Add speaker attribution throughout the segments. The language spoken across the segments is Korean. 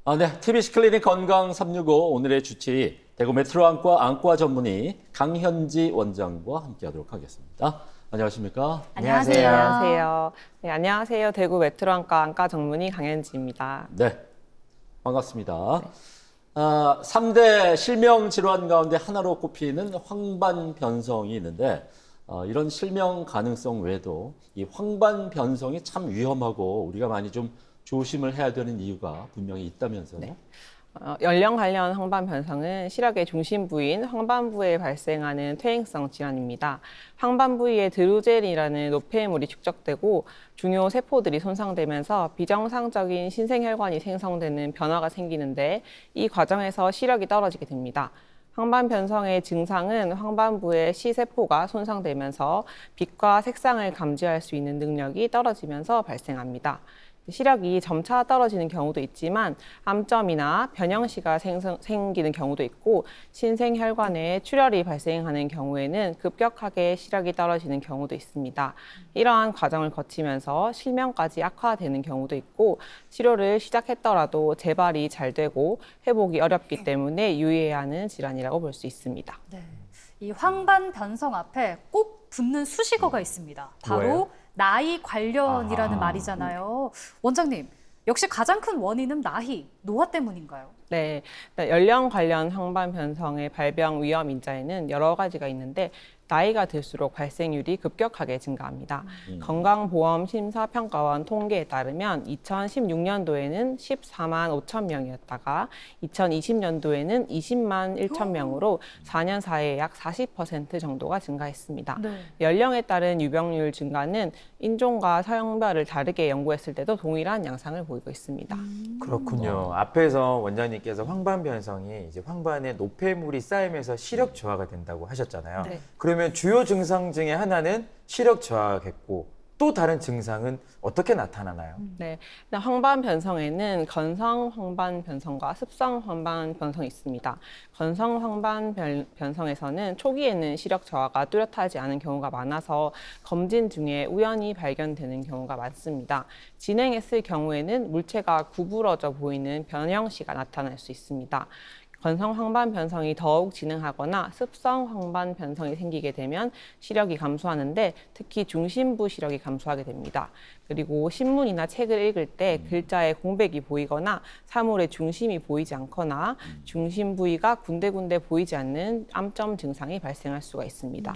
Speaker 1: 네. TBC 클리닉 건강 365 오늘의 주치의 대구 메트로안과 안과 전문의 강현지 원장과 함께하도록 하겠습니다. 안녕하십니까?
Speaker 2: 안녕하세요.
Speaker 3: 안녕하세요. 네, 안녕하세요. 대구 메트로안과 안과 전문의 강현지입니다.
Speaker 1: 네, 반갑습니다. 3대 실명 질환 가운데 하나로 꼽히는 황반변성이 있는데 이런 실명 가능성 외에도 이 황반변성이 참 위험하고 우리가 많이 좀 조심을 해야 되는 이유가 분명히 있다면서요?
Speaker 3: 네. 연령 관련 황반 변성은 시력의 중심 부인 황반부에 발생하는 퇴행성 질환입니다. 황반 부위에 드루젤이라는 노폐물이 축적되고 중요 세포들이 손상되면서 비정상적인 신생혈관이 생성되는 변화가 생기는데 이 과정에서 시력이 떨어지게 됩니다. 황반 변성의 증상은 황반부의 시세포가 손상되면서 빛과 색상을 감지할 수 있는 능력이 떨어지면서 발생합니다. 시력이 점차 떨어지는 경우도 있지만 암점이나 변형시가 생기는 경우도 있고 신생혈관에 출혈이 발생하는 경우에는 급격하게 시력이 떨어지는 경우도 있습니다. 이러한 과정을 거치면서 실명까지 악화되는 경우도 있고 치료를 시작했더라도 재발이 잘 되고 회복이 어렵기 때문에 유의해야 하는 질환이라고 볼 수 있습니다.
Speaker 2: 네. 이 황반 변성 앞에 꼭 붙는 수식어가 있습니다. 바로
Speaker 4: 뭐예요?
Speaker 2: 나이 관련이라는 말이잖아요. 원장님, 역시 가장 큰 원인은 나이, 노화 때문인가요?
Speaker 3: 네, 연령 관련 황반 변성의 발병 위험 인자에는 여러 가지가 있는데 나이가 들수록 발생률이 급격하게 증가합니다. 건강보험심사평가원 통계에 따르면 2016년도에는 14만 5천 명이었다가 2020년도에는 20만 1천 명으로 4년 사이에 약 40% 정도가 증가했습니다.
Speaker 2: 네.
Speaker 3: 연령에 따른 유병률 증가는 인종과 사용별을 다르게 연구했을 때도 동일한 양상을 보이고 있습니다.
Speaker 4: 그렇군요. 앞에서 원장님께서 황반변성이 이제 황반에 노폐물이 쌓이면서 시력 저하가 된다고 하셨잖아요.
Speaker 2: 네.
Speaker 4: 그러면 주요 증상 중에 하나는 시력 저하겠고 또 다른 증상은 어떻게 나타나나요?
Speaker 3: 네, 황반 변성에는 건성 황반 변성과 습성 황반 변성이 있습니다. 건성 황반 변성에서는 초기에는 시력 저하가 뚜렷하지 않은 경우가 많아서 검진 중에 우연히 발견되는 경우가 많습니다. 진행했을 경우에는 물체가 구부러져 보이는 변형시가 나타날 수 있습니다. 건성 황반 변성이 더욱 진행하거나 습성 황반 변성이 생기게 되면 시력이 감소하는데 특히 중심부 시력이 감소하게 됩니다. 그리고 신문이나 책을 읽을 때 글자에 공백이 보이거나 사물의 중심이 보이지 않거나 중심 부위가 군데군데 보이지 않는 암점 증상이 발생할 수가 있습니다.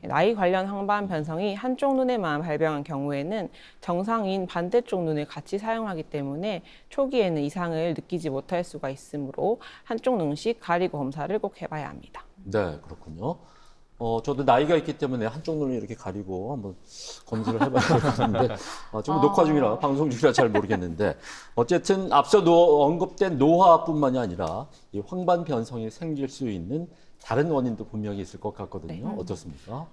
Speaker 3: 나이 관련 황반 변성이 한쪽 눈에만 발병한 경우에는 정상인 반대쪽 눈을 같이 사용하기 때문에 초기에는 이상을 느끼지 못할 수가 있으므로 한쪽 눈씩 가리고 검사를 꼭 해봐야 합니다.
Speaker 1: 네, 그렇군요. 저도 나이가 있기 때문에 한쪽 눈을 이렇게 가리고 한번 검진을 해봐야 될 것 같은데, 지금 녹화 중이라, 방송 중이라 잘 모르겠는데, 어쨌든 앞서 언급된 노화뿐만이 아니라 이 황반 변성이 생길 수 있는 다른 원인도 분명히 있을 것 같거든요.
Speaker 3: 네.
Speaker 1: 어떻습니까?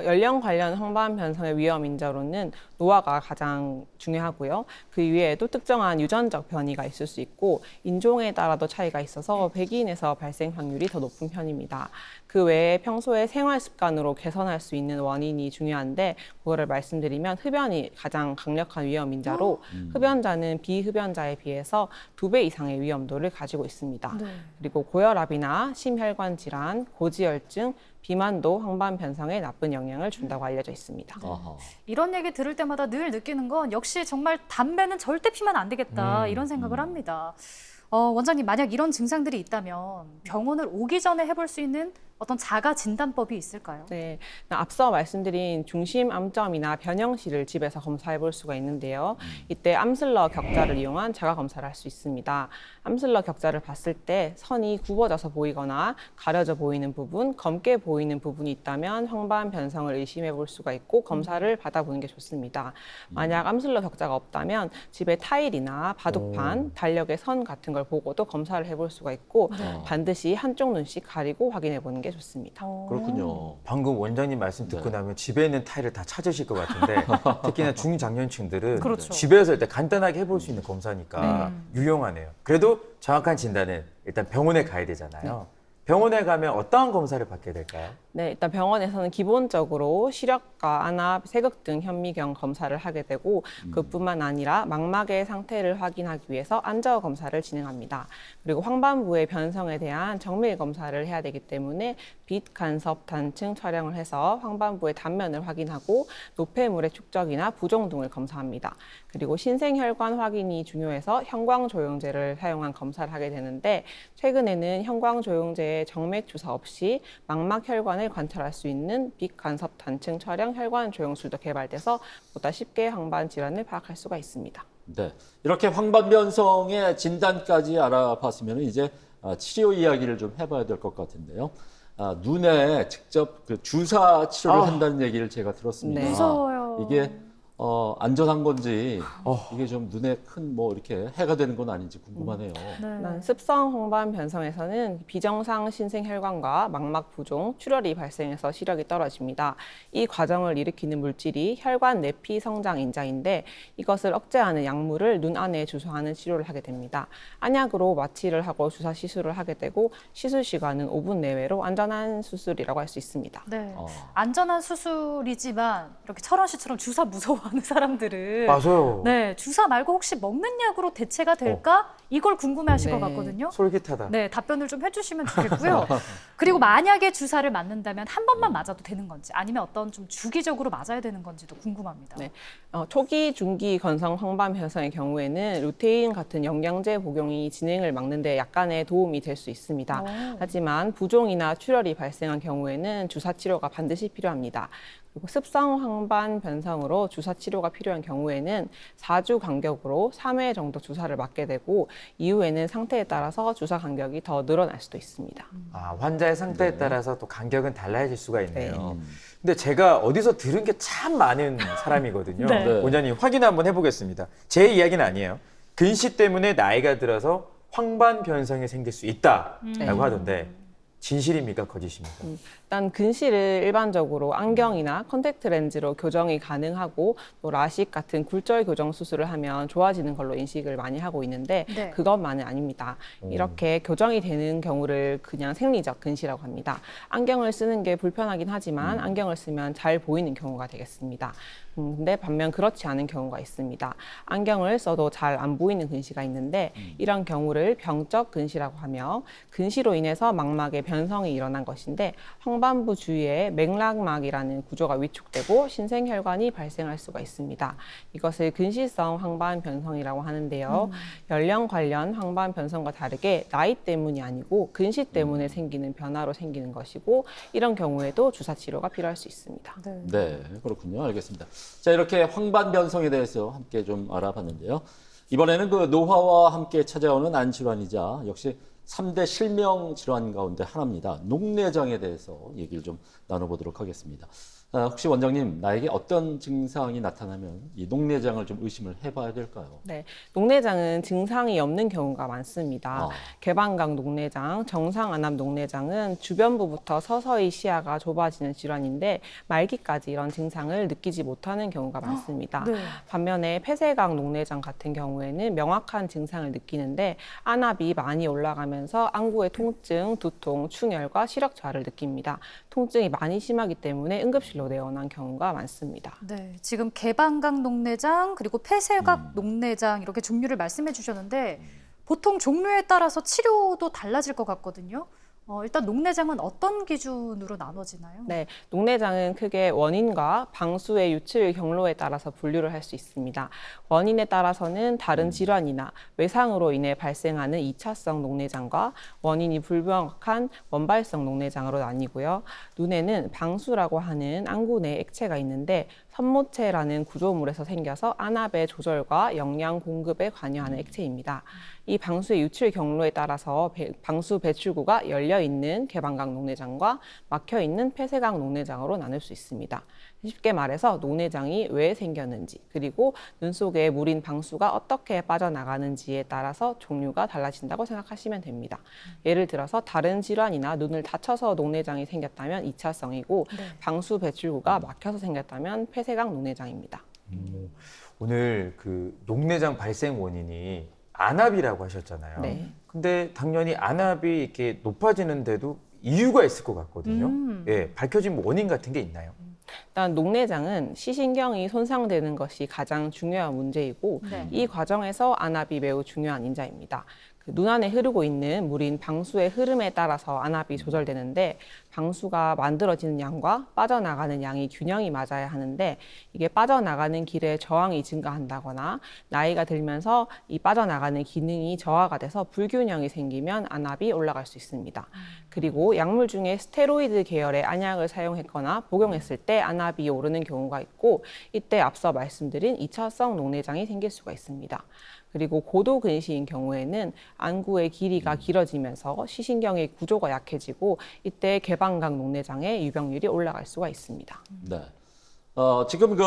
Speaker 3: 연령 관련 황반 변성의 위험 인자로는 노화가 가장 중요하고요. 그 이외에도 특정한 유전적 변이가 있을 수 있고 인종에 따라도 차이가 있어서 백인에서 발생 확률이 더 높은 편입니다. 그 외에 평소에 생활 습관으로 개선할 수 있는 원인이 중요한데 그거를 말씀드리면 흡연이 가장 강력한 위험 인자로 흡연자는 비흡연자에 비해서 2배 이상의 위험도를 가지고 있습니다.
Speaker 2: 네.
Speaker 3: 그리고 고혈압이나 심혈관 질환, 고지혈증, 비만도 황반 변성에 나쁜 영향을 준다고 알려져 있습니다.
Speaker 1: 아하.
Speaker 2: 이런 얘기 들을 때마다 늘 느끼는 건 역시 정말 담배는 절대 피면 안 되겠다 이런 생각을 합니다. 원장님, 만약 이런 증상들이 있다면 병원을 오기 전에 해볼 수 있는 어떤 자가 진단법이 있을까요?
Speaker 3: 네, 앞서 말씀드린 중심 암점이나 변형시를 집에서 검사해 볼 수가 있는데요. 이때 암슬러 격자를 이용한 자가 검사를 할 수 있습니다. 암슬러 격자를 봤을 때 선이 굽어져서 보이거나 가려져 보이는 부분, 검게 보이는 부분이 있다면 황반 변성을 의심해 볼 수가 있고 검사를 받아보는 게 좋습니다. 만약 암슬러 격자가 없다면 집에 타일이나 바둑판, 달력의 선 같은 걸 보고도 검사를 해볼 수가 있고 반드시 한쪽 눈씩 가리고 확인해 보는 게 좋습니다.
Speaker 1: 그렇군요.
Speaker 4: 방금 원장님 말씀 듣고 나면 집에 있는 타일을 다 찾으실 것 같은데 특히나 중장년층들은
Speaker 2: 그렇죠.
Speaker 4: 집에서 일단 간단하게 해볼 수 있는 검사니까 유용하네요. 그래도 정확한 진단은 일단 병원에 가야 되잖아요. 병원에 가면 어떠한 검사를 받게 될까요?
Speaker 3: 네, 일단 병원에서는 기본적으로 시력과 안압, 세극 등 현미경 검사를 하게 되고 그뿐만 아니라 망막의 상태를 확인하기 위해서 안저 검사를 진행합니다. 그리고 황반부의 변성에 대한 정밀 검사를 해야 되기 때문에 빛 간섭 단층 촬영을 해서 황반부의 단면을 확인하고 노폐물의 축적이나 부종 등을 검사합니다. 그리고 신생혈관 확인이 중요해서 형광조영제를 사용한 검사를 하게 되는데 최근에는 형광조영제의 정맥 주사 없이 망막 혈관을 관찰할 수 있는 빛 간섭 단층 촬영 혈관 조영술도 개발돼서 보다 쉽게 황반 질환을 파악할 수가 있습니다.
Speaker 1: 네. 이렇게 황반변성의 진단까지 알아봤으면 이제 치료 이야기를 좀 해봐야 될 것 같은데요. 눈에 직접 그 주사 치료를 한다는 얘기를 제가 들었습니다.
Speaker 3: 네.
Speaker 2: 무서워요.
Speaker 1: 이게 안전한 건지 이게 좀 눈에 큰 뭐 이렇게 해가 되는 건 아닌지 궁금하네요.
Speaker 2: 네.
Speaker 3: 습성 황반 변성에서는 비정상 신생혈관과 망막 부종, 출혈이 발생해서 시력이 떨어집니다. 이 과정을 일으키는 물질이 혈관 내피 성장 인자인데 이것을 억제하는 약물을 눈 안에 주사하는 치료를 하게 됩니다. 안약으로 마취를 하고 주사 시술을 하게 되고 시술 시간은 5분 내외로 안전한 수술이라고 할 수 있습니다.
Speaker 2: 네.
Speaker 1: 어.
Speaker 2: 안전한 수술이지만 이렇게 철원 씨처럼 주사 무서워하는 사람들은
Speaker 4: 맞아요.
Speaker 2: 네, 주사 말고 혹시 먹는 약으로 대체가 될까? 이걸 궁금해하실
Speaker 3: 네.
Speaker 2: 것 같거든요.
Speaker 4: 솔깃하다.
Speaker 2: 네, 답변을 좀 해주시면 좋겠고요. 그리고 만약에 주사를 맞는다면 한 번만 맞아도 되는 건지 아니면 어떤 좀 주기적으로 맞아야 되는 건지도 궁금합니다.
Speaker 3: 네. 초기, 중기 건성 황반 변성의 경우에는 루테인 같은 영양제 복용이 진행을 막는 데 약간의 도움이 될 수 있습니다.
Speaker 2: 오.
Speaker 3: 하지만 부종이나 출혈이 발생한 경우에는 주사 치료가 반드시 필요합니다. 그리고 습성 황반 변성으로 주사 치료가 필요한 경우에는 4주 간격으로 3회 정도 주사를 맞게 되고 이후에는 상태에 따라서 주사 간격이 더 늘어날 수도 있습니다.
Speaker 4: 환자의 상태에 따라서 또 간격은 달라질 수가 있네요.
Speaker 1: 네.
Speaker 4: 근데 제가 어디서 들은 게 참 많은 사람이거든요.
Speaker 2: 네.
Speaker 1: 네.
Speaker 4: 원장님 확인 한번 해보겠습니다. 제 이야기는 아니에요. 근시 때문에 나이가 들어서 황반 변성이 생길 수 있다라고 하던데 진실입니까? 거짓입니까?
Speaker 3: 일단 근시를 일반적으로 안경이나 컨택트 렌즈로 교정이 가능하고 또 라식 같은 굴절 교정 수술을 하면 좋아지는 걸로 인식을 많이 하고 있는데
Speaker 2: 네.
Speaker 3: 그것만은 아닙니다. 이렇게 교정이 되는 경우를 그냥 생리적 근시라고 합니다. 안경을 쓰는 게 불편하긴 하지만 안경을 쓰면 잘 보이는 경우가 되겠습니다. 근데 반면 그렇지 않은 경우가 있습니다. 안경을 써도 잘 안 보이는 근시가 있는데 이런 경우를 병적 근시라고 하며 근시로 인해서 망막에 변성이 일어난 것인데 황반부 주위에 맥락막이라는 구조가 위축되고 신생혈관이 발생할 수가 있습니다. 이것을 근시성 황반 변성이라고 하는데요. 연령 관련 황반 변성과 다르게 나이 때문이 아니고 근시 때문에 생기는 변화로 생기는 것이고 이런 경우에도 주사 치료가 필요할 수 있습니다.
Speaker 2: 네.
Speaker 1: 네, 그렇군요. 알겠습니다. 자, 이렇게 황반변성에 대해서 함께 좀 알아봤는데요. 이번에는 그 노화와 함께 찾아오는 안질환이자 역시 3대 실명 질환 가운데 하나입니다. 녹내장에 대해서 얘기를 좀 나눠보도록 하겠습니다. 혹시 원장님, 나에게 어떤 증상이 나타나면 이 녹내장을 좀 의심을 해봐야 될까요?
Speaker 3: 네, 녹내장은 증상이 없는 경우가 많습니다.
Speaker 1: 아.
Speaker 3: 개방각 녹내장, 정상 안압 녹내장은 주변부부터 서서히 시야가 좁아지는 질환인데 말기까지 이런 증상을 느끼지 못하는 경우가 많습니다.
Speaker 2: 네.
Speaker 3: 반면에 폐쇄각 녹내장 같은 경우에는 명확한 증상을 느끼는데 안압이 많이 올라가면서 안구의 통증, 두통, 충혈과 시력 저하를 느낍니다. 통증이 많이 심하기 때문에 응급실로 내원한 경우가 많습니다.
Speaker 2: 네, 지금 개방각 녹내장 그리고 폐쇄각 녹내장 이렇게 종류를 말씀해 주셨는데 보통 종류에 따라서 치료도 달라질 것 같거든요. 일단 녹내장은 어떤 기준으로 나눠지나요?
Speaker 3: 네, 녹내장은 크게 원인과 방수의 유출 경로에 따라서 분류를 할 수 있습니다. 원인에 따라서는 다른 질환이나 외상으로 인해 발생하는 2차성 녹내장과 원인이 불명확한 원발성 녹내장으로 나뉘고요. 눈에는 방수라고 하는 안구 내 액체가 있는데 선모체라는 구조물에서 생겨서 안압의 조절과 영양 공급에 관여하는 액체입니다. 이 방수의 유출 경로에 따라서 방수 배출구가 열려 있는 개방각 녹내장과 막혀 있는 폐쇄각 녹내장으로 나눌 수 있습니다. 쉽게 말해서 녹내장이 왜 생겼는지 그리고 눈 속에 물인 방수가 어떻게 빠져나가는지에 따라서 종류가 달라진다고 생각하시면 됩니다. 예를 들어서 다른 질환이나 눈을 다쳐서 녹내장이 생겼다면 2차성이고
Speaker 2: 네.
Speaker 3: 방수 배출구가 막혀서 생겼다면 폐쇄각 녹내장입니다.
Speaker 4: 오늘 그 녹내장 발생 원인이 안압이라고 하셨잖아요.
Speaker 3: 네.
Speaker 4: 근데 당연히 안압이 이렇게 높아지는데도 이유가 있을 것 같거든요. 예, 밝혀진 원인 같은 게 있나요?
Speaker 3: 일단 녹내장은 시신경이 손상되는 것이 가장 중요한 문제이고
Speaker 2: 네.
Speaker 3: 이 과정에서 안압이 매우 중요한 인자입니다. 그 눈 안에 흐르고 있는 물인 방수의 흐름에 따라서 안압이 조절되는데 방수가 만들어지는 양과 빠져나가는 양이 균형이 맞아야 하는데 이게 빠져나가는 길에 저항이 증가한다거나 나이가 들면서 이 빠져나가는 기능이 저하가 돼서 불균형이 생기면 안압이 올라갈 수 있습니다. 그리고 약물 중에 스테로이드 계열의 안약을 사용했거나 복용했을 때 안압이 오르는 경우가 있고 이때 앞서 말씀드린 2차성 녹내장이 생길 수가 있습니다. 그리고 고도 근시인 경우에는 안구의 길이가 길어지면서 시신경의 구조가 약해지고 이때 개방각 녹내장의 유병률이 올라갈 수가 있습니다.
Speaker 1: 네. 지금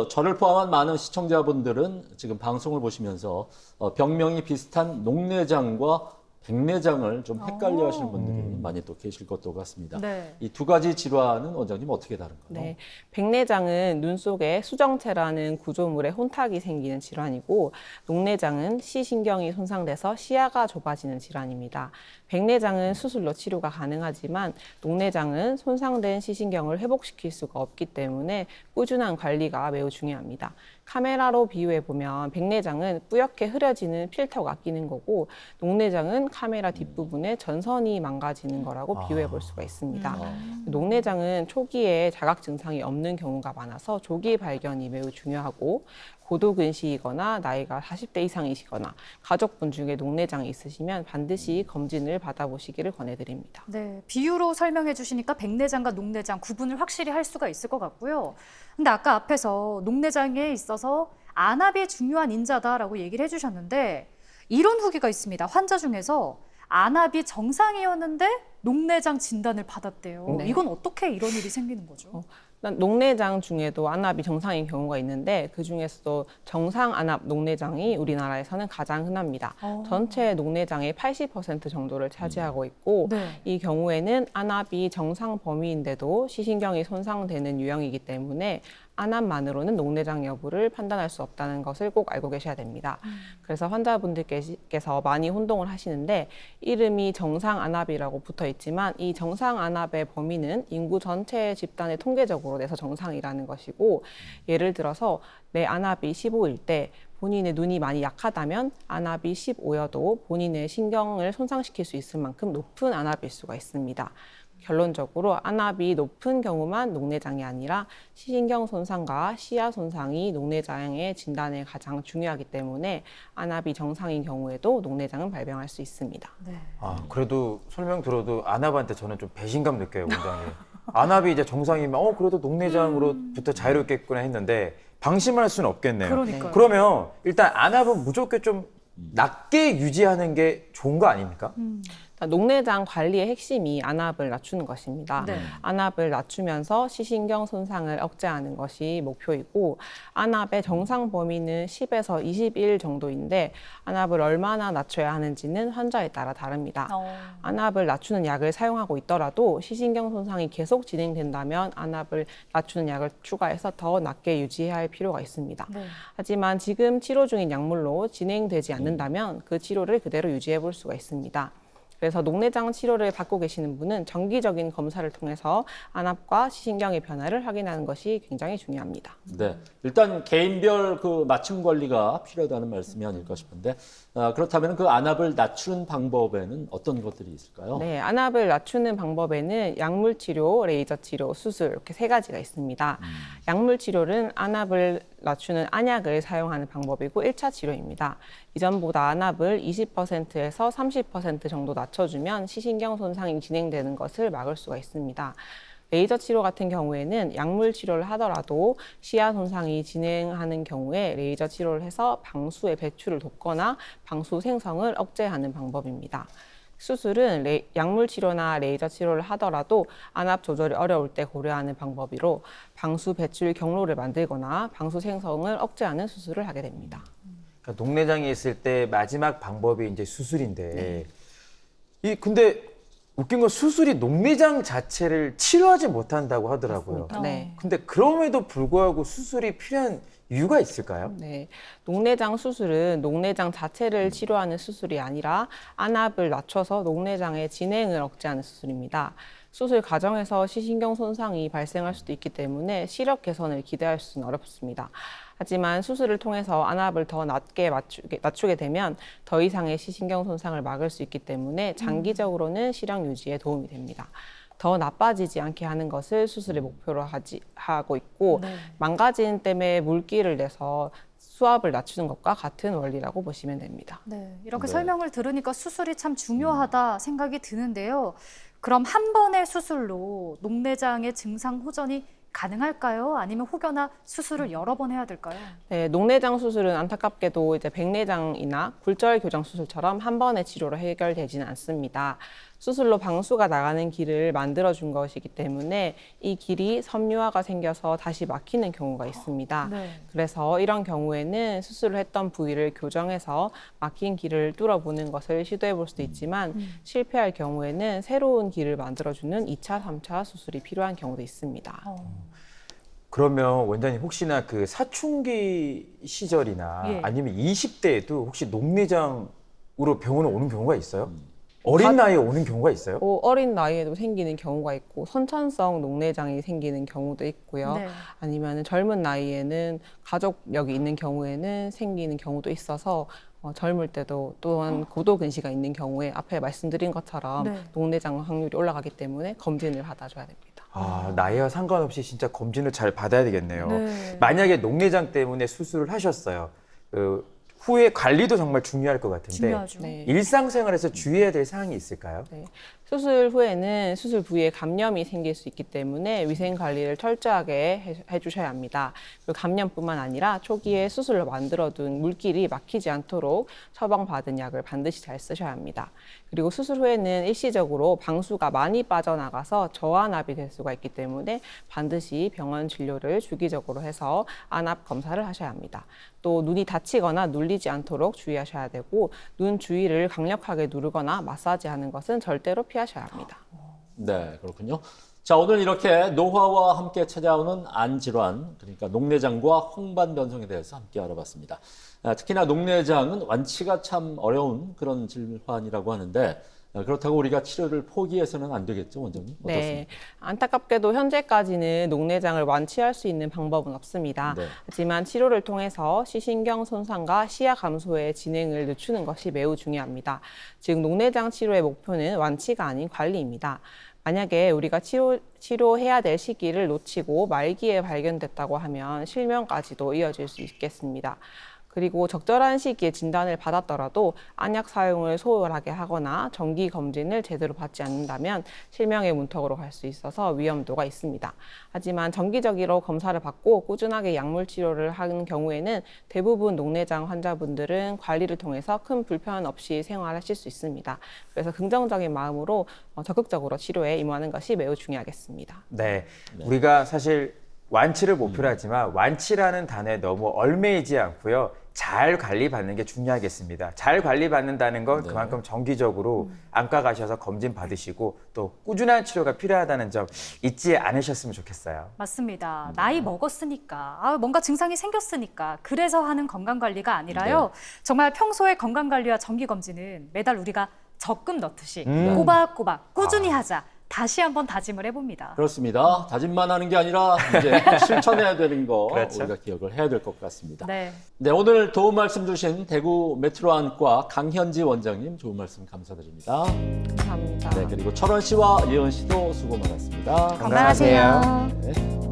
Speaker 1: 저를 포함한 많은 시청자분들은 지금 방송을 보시면서 병명이 비슷한 녹내장과 백내장을 좀 헷갈려 하시는 분들이 많이 또 계실 것도 같습니다.
Speaker 2: 네.
Speaker 1: 이 두 가지 질환은 원장님 어떻게 다른가요?
Speaker 3: 네, 백내장은 눈 속에 수정체라는 구조물의 혼탁이 생기는 질환이고 녹내장은 시신경이 손상돼서 시야가 좁아지는 질환입니다. 백내장은 수술로 치료가 가능하지만 녹내장은 손상된 시신경을 회복시킬 수가 없기 때문에 꾸준한 관리가 매우 중요합니다. 카메라로 비유해 보면 백내장은 뿌옇게 흐려지는 필터가 끼는 거고 녹내장은 카메라 뒷부분에 전선이 망가지는 거라고 비유해 볼 수가 있습니다. 녹내장은 초기에 자각 증상이 없는 경우가 많아서 조기 발견이 매우 중요하고 고도 근시이거나 나이가 40대 이상이시거나 가족분 중에 녹내장이 있으시면 반드시 검진을 받아보시기를 권해드립니다.
Speaker 2: 네, 비유로 설명해 주시니까 백내장과 녹내장 구분을 확실히 할 수가 있을 것 같고요. 근데 아까 앞에서 녹내장에 있어서 안압이 중요한 인자다라고 얘기를 해주셨는데 이런 후기가 있습니다. 환자 중에서 안압이 정상이었는데 녹내장 진단을 받았대요.
Speaker 3: 네.
Speaker 2: 이건 어떻게 이런 일이 생기는 거죠?
Speaker 3: 일단 녹내장 중에도 안압이 정상인 경우가 있는데 그 중에서도 정상 안압 녹내장이 우리나라에서는 가장 흔합니다. 전체 녹내장의 80% 정도를 차지하고 있고
Speaker 2: 네.
Speaker 3: 이 경우에는 안압이 정상 범위인데도 시신경이 손상되는 유형이기 때문에 안압만으로는 녹내장 여부를 판단할 수 없다는 것을 꼭 알고 계셔야 됩니다. 그래서 환자분들께서 많이 혼동을 하시는데 이름이 정상 안압이라고 붙어 있지만 이 정상 안압의 범위는 인구 전체 집단의 통계적으로 내서 정상이라는 것이고 예를 들어서 내 안압이 15일 때 본인의 눈이 많이 약하다면 안압이 15여도 본인의 신경을 손상시킬 수 있을 만큼 높은 안압일 수가 있습니다. 결론적으로 안압이 높은 경우만 녹내장이 아니라 시신경 손상과 시야 손상이 녹내장의 진단에 가장 중요하기 때문에 안압이 정상인 경우에도 녹내장은 발병할 수 있습니다.
Speaker 2: 네.
Speaker 4: 그래도 설명 들어도 안압한테 저는 좀 배신감 느껴요, 원장님. 안압이 이제 정상이면 그래도 녹내장으로부터 자유롭겠구나 했는데 방심할 수는 없겠네요.
Speaker 2: 그러니까요.
Speaker 4: 그러면 일단 안압은 무조건 좀 낮게 유지하는 게 좋은 거 아닙니까?
Speaker 3: 녹내장 관리의 핵심이 안압을 낮추는 것입니다.
Speaker 2: 네.
Speaker 3: 안압을 낮추면서 시신경 손상을 억제하는 것이 목표이고 안압의 정상 범위는 10에서 21 정도인데 안압을 얼마나 낮춰야 하는지는 환자에 따라 다릅니다. 안압을 낮추는 약을 사용하고 있더라도 시신경 손상이 계속 진행된다면 안압을 낮추는 약을 추가해서 더 낮게 유지해야 할 필요가 있습니다.
Speaker 2: 네.
Speaker 3: 하지만 지금 치료 중인 약물로 진행되지 않는다면 그 치료를 그대로 유지해 볼 수가 있습니다. 그래서 녹내장 치료를 받고 계시는 분은 정기적인 검사를 통해서 안압과 시신경의 변화를 확인하는 것이 굉장히 중요합니다.
Speaker 1: 네, 일단 개인별 맞춤 관리가 필요하다는 말씀이 아닐까 싶은데 그렇다면 그 안압을 낮추는 방법에는 어떤 것들이 있을까요?
Speaker 3: 네, 안압을 낮추는 방법에는 약물 치료, 레이저 치료, 수술 이렇게 세 가지가 있습니다. 약물 치료는 안압을 낮추는 안약을 사용하는 방법이고 1차 치료입니다. 이전보다 안압을 20%에서 30% 정도 낮춰주면 시신경 손상이 진행되는 것을 막을 수가 있습니다. 레이저 치료 같은 경우에는 약물 치료를 하더라도 시야 손상이 진행하는 경우에 레이저 치료를 해서 방수의 배출을 돕거나 방수 생성을 억제하는 방법입니다. 수술은 약물 치료나 레이저 치료를 하더라도 안압 조절이 어려울 때 고려하는 방법으로 방수 배출 경로를 만들거나 방수 생성을 억제하는 수술을 하게 됩니다.
Speaker 4: 그러니까 녹내장이 있을 때 마지막 방법이 이제 수술인데 근데 웃긴 건 수술이 녹내장 자체를 치료하지 못한다고 하더라고요.
Speaker 3: 네.
Speaker 4: 근데 그럼에도 불구하고 수술이 필요한 이유가 있을까요?
Speaker 3: 네, 녹내장 수술은 녹내장 자체를 치료하는 수술이 아니라 안압을 낮춰서 녹내장의 진행을 억제하는 수술입니다. 수술 과정에서 시신경 손상이 발생할 수도 있기 때문에 시력 개선을 기대할 수는 어렵습니다. 하지만 수술을 통해서 안압을 더 낮추게 되면 더 이상의 시신경 손상을 막을 수 있기 때문에 장기적으로는 시력 유지에 도움이 됩니다. 더 나빠지지 않게 하는 것을 수술의 목표로 하고 있고
Speaker 2: 네.
Speaker 3: 망가진 댐에 물기를 내서 수압을 낮추는 것과 같은 원리라고 보시면 됩니다.
Speaker 2: 네, 이렇게
Speaker 1: 네.
Speaker 2: 설명을 들으니까 수술이 참 중요하다 생각이 드는데요. 그럼 한 번의 수술로 녹내장의 증상 호전이 가능할까요? 아니면 혹여나 수술을 여러 번 해야 될까요?
Speaker 3: 네, 녹내장 수술은 안타깝게도 이제 백내장이나 굴절 교정 수술처럼 한 번의 치료로 해결되지는 않습니다. 수술로 방수가 나가는 길을 만들어준 것이기 때문에 이 길이 섬유화가 생겨서 다시 막히는 경우가 있습니다.
Speaker 2: 네.
Speaker 3: 그래서 이런 경우에는 수술을 했던 부위를 교정해서 막힌 길을 뚫어보는 것을 시도해 볼 수도 있지만 실패할 경우에는 새로운 길을 만들어주는 2차, 3차 수술이 필요한 경우도 있습니다.
Speaker 4: 그러면 원장님 혹시나 그 사춘기 시절이나
Speaker 2: 예.
Speaker 4: 아니면 20대에도 혹시 녹내장으로 병원에 오는 경우가 있어요? 어린 나이에 오는 경우가 있어요?
Speaker 3: 어린 나이에도 생기는 경우가 있고 선천성 녹내장이 생기는 경우도 있고요.
Speaker 2: 네.
Speaker 3: 아니면 젊은 나이에는 가족력이 있는 경우에는 생기는 경우도 있어서 젊을 때도 또한 고도근시가 있는 경우에 앞에 말씀드린 것처럼
Speaker 2: 네.
Speaker 3: 녹내장 확률이 올라가기 때문에 검진을 받아줘야 됩니다.
Speaker 4: 아, 나이와 상관없이 진짜 검진을 잘 받아야 되겠네요.
Speaker 2: 네.
Speaker 4: 만약에 녹내장 때문에 수술을 하셨어요. 후에 관리도 정말 중요할 것 같은데
Speaker 2: 중요하죠.
Speaker 3: 네.
Speaker 4: 일상생활에서 주의해야 될 사항이 있을까요?
Speaker 3: 네. 수술 후에는 수술 부위에 감염이 생길 수 있기 때문에 위생 관리를 철저하게 해주셔야 합니다. 그리고 감염뿐만 아니라 초기에 수술로 만들어둔 물길이 막히지 않도록 처방받은 약을 반드시 잘 쓰셔야 합니다. 그리고 수술 후에는 일시적으로 방수가 많이 빠져나가서 저안압이 될 수가 있기 때문에 반드시 병원 진료를 주기적으로 해서 안압 검사를 하셔야 합니다. 또 눈이 다치거나 눌리지 않도록 주의하셔야 되고 눈 주위를 강력하게 누르거나 마사지하는 것은 절대로 피하셔야 합니다.
Speaker 1: 네, 그렇군요. 자, 오늘 이렇게 노화와 함께 찾아오는 안 질환, 그러니까 녹내장과 황반 변성에 대해서 함께 알아봤습니다. 특히나 녹내장은 완치가 참 어려운 그런 질환이라고 하는데 그렇다고 우리가 치료를 포기해서는 안 되겠죠, 원장님?
Speaker 3: 네,
Speaker 1: 어떻습니까?
Speaker 3: 안타깝게도 현재까지는 녹내장을 완치할 수 있는 방법은 없습니다.
Speaker 1: 네.
Speaker 3: 하지만 치료를 통해서 시신경 손상과 시야 감소의 진행을 늦추는 것이 매우 중요합니다. 즉, 녹내장 치료의 목표는 완치가 아닌 관리입니다. 만약에 우리가 치료해야 될 시기를 놓치고 말기에 발견됐다고 하면 실명까지도 이어질 수 있겠습니다. 그리고 적절한 시기에 진단을 받았더라도 안약 사용을 소홀하게 하거나 정기 검진을 제대로 받지 않는다면 실명의 문턱으로 갈 수 있어서 위험도가 있습니다. 하지만 정기적으로 검사를 받고 꾸준하게 약물 치료를 하는 경우에는 대부분 녹내장 환자분들은 관리를 통해서 큰 불편 없이 생활하실 수 있습니다. 그래서 긍정적인 마음으로 적극적으로 치료에 임하는 것이 매우 중요하겠습니다.
Speaker 4: 네, 우리가 사실 완치를 목표로 하지만 완치라는 단어에 너무 얽매이지 않고요. 잘 관리받는 게 중요하겠습니다. 잘 관리받는다는 건
Speaker 1: 네.
Speaker 4: 그만큼 정기적으로 안과 가셔서 검진 받으시고 또 꾸준한 치료가 필요하다는 점 잊지 않으셨으면 좋겠어요.
Speaker 2: 맞습니다. 나이 먹었으니까, 뭔가 증상이 생겼으니까, 그래서 하는 건강관리가 아니라요. 정말 평소에 건강관리와 정기검진은 매달 우리가 적금 넣듯이 꼬박꼬박 꾸준히 하자. 다시 한번 다짐을 해봅니다.
Speaker 1: 그렇습니다. 다짐만 하는 게 아니라 이제 실천해야 되는 거
Speaker 4: 그렇죠.
Speaker 1: 우리가 기억을 해야 될 것 같습니다.
Speaker 2: 네.
Speaker 1: 네, 오늘 도움 말씀 주신 대구 메트로안과 강현지 원장님 좋은 말씀 감사드립니다.
Speaker 3: 감사합니다.
Speaker 1: 네, 그리고 철원 씨와 예은 씨도 수고 많았습니다.
Speaker 4: 건강하세요.
Speaker 2: 건강하세요.
Speaker 1: 네.